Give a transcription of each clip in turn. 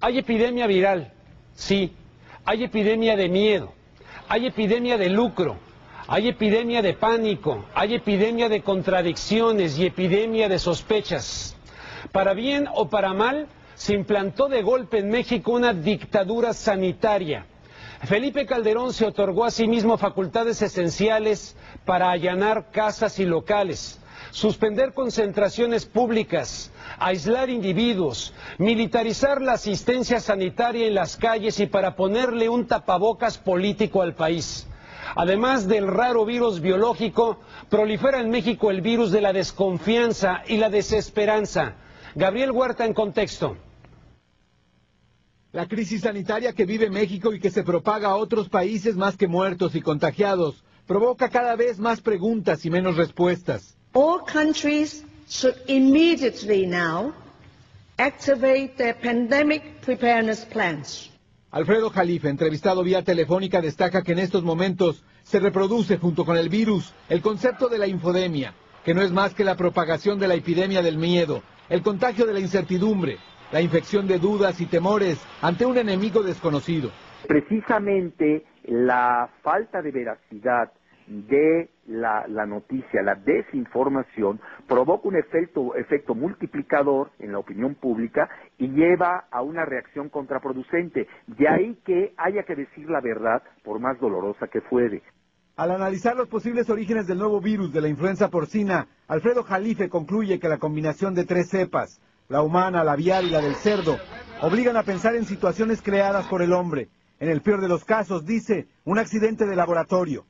Hay epidemia viral, sí. Hay epidemia de miedo. Hay epidemia de lucro. Hay epidemia de pánico. Hay epidemia de contradicciones y epidemia de sospechas. Para bien o para mal, se implantó de golpe en México una dictadura sanitaria. Felipe Calderón se otorgó a sí mismo facultades esenciales para allanar casas y locales, suspender concentraciones públicas, aislar individuos, militarizar la asistencia sanitaria en las calles y para ponerle un tapabocas político al país. Además del raro virus biológico, prolifera en México el virus de la desconfianza y la desesperanza. Gabriel Huerta en contexto. La crisis sanitaria que vive México y que se propaga a otros países más que muertos y contagiados, provoca cada vez más preguntas y menos respuestas. All countries should immediately now activate their pandemic preparedness plans. Alfredo Jalife, entrevistado vía telefónica, destaca que en estos momentos se reproduce junto con el virus el concepto de la infodemia, que no es más que la propagación de la epidemia del miedo, el contagio de la incertidumbre, la infección de dudas y temores ante un enemigo desconocido. Precisamente la falta de veracidad de la noticia, la desinformación, provoca un efecto multiplicador en la opinión pública y lleva a una reacción contraproducente. De ahí que haya que decir la verdad, por más dolorosa que fuere. Al analizar los posibles orígenes del nuevo virus de la influenza porcina, Alfredo Jalife concluye que la combinación de 3 cepas, la humana, la aviar y la del cerdo, obligan a pensar en situaciones creadas por el hombre. En el peor de los casos, dice, un accidente de laboratorio.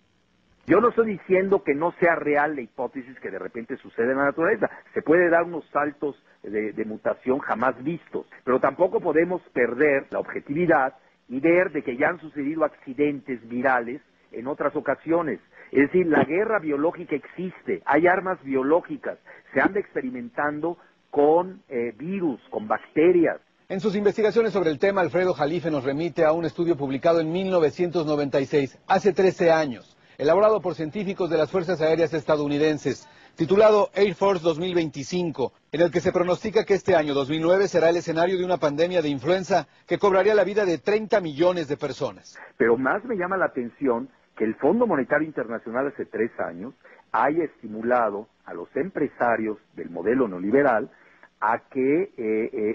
Yo no estoy diciendo que no sea real la hipótesis que de repente sucede en la naturaleza. Se puede dar unos saltos de mutación jamás vistos, pero tampoco podemos perder la objetividad y ver de que ya han sucedido accidentes virales en otras ocasiones. Es decir, la guerra biológica existe, hay armas biológicas, se anda experimentando con virus, con bacterias. En sus investigaciones sobre el tema, Alfredo Jalife nos remite a un estudio publicado en 1996, hace 13 años, elaborado por científicos de las Fuerzas Aéreas estadounidenses, titulado Air Force 2025, en el que se pronostica que este año 2009 será el escenario de una pandemia de influenza que cobraría la vida de 30 millones de personas. Pero más me llama la atención que el Fondo Monetario Internacional hace 3 años haya estimulado a los empresarios del modelo neoliberal a que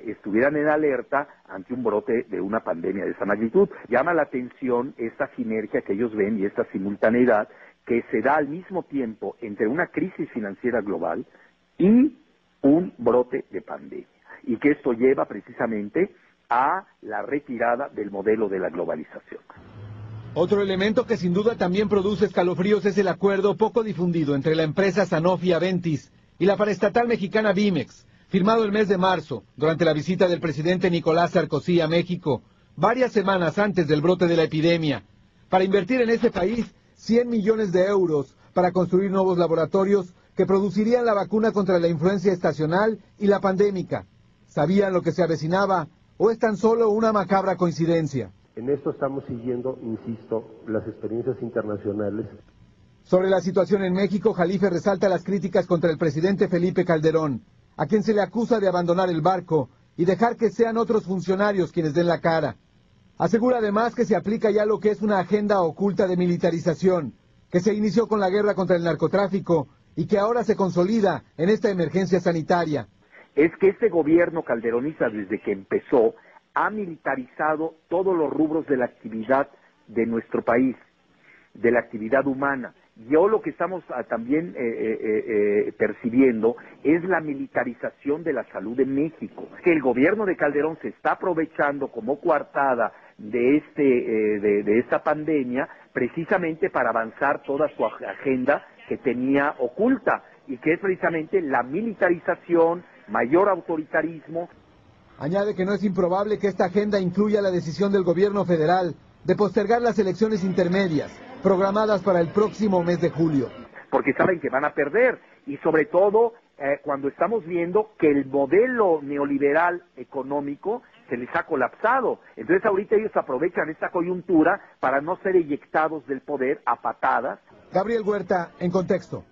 estuvieran en alerta ante un brote de una pandemia de esa magnitud. Llama la atención esta sinergia que ellos ven y esta simultaneidad que se da al mismo tiempo entre una crisis financiera global y un brote de pandemia. Y que esto lleva precisamente a la retirada del modelo de la globalización. Otro elemento que sin duda también produce escalofríos es el acuerdo poco difundido entre la empresa Sanofi Aventis y la paraestatal mexicana Vimex, firmado el mes de marzo, durante la visita del presidente Nicolás Sarkozy a México, varias semanas antes del brote de la epidemia, para invertir en este país 100 millones de euros para construir nuevos laboratorios que producirían la vacuna contra la influencia estacional y la pandémica. ¿Sabían lo que se avecinaba o es tan solo una macabra coincidencia? En esto estamos siguiendo, insisto, las experiencias internacionales. Sobre la situación en México, Jalife resalta las críticas contra el presidente Felipe Calderón, a quien se le acusa de abandonar el barco y dejar que sean otros funcionarios quienes den la cara. Asegura además que se aplica ya lo que es una agenda oculta de militarización, que se inició con la guerra contra el narcotráfico y que ahora se consolida en esta emergencia sanitaria. Es que este gobierno calderonista, desde que empezó, ha militarizado todos los rubros de la actividad de nuestro país, de la actividad humana. Yo lo que estamos también percibiendo es la militarización de la salud de México. Que el gobierno de Calderón se está aprovechando como coartada de esta pandemia precisamente para avanzar toda su agenda que tenía oculta y que es precisamente la militarización, mayor autoritarismo. Añade que no es improbable que esta agenda incluya la decisión del gobierno federal de postergar las elecciones intermedias, programadas para el próximo mes de julio. Porque saben que van a perder, y sobre todo cuando estamos viendo que el modelo neoliberal económico se les ha colapsado. Entonces ahorita ellos aprovechan esta coyuntura para no ser eyectados del poder a patadas. Gabriel Huerta, en contexto.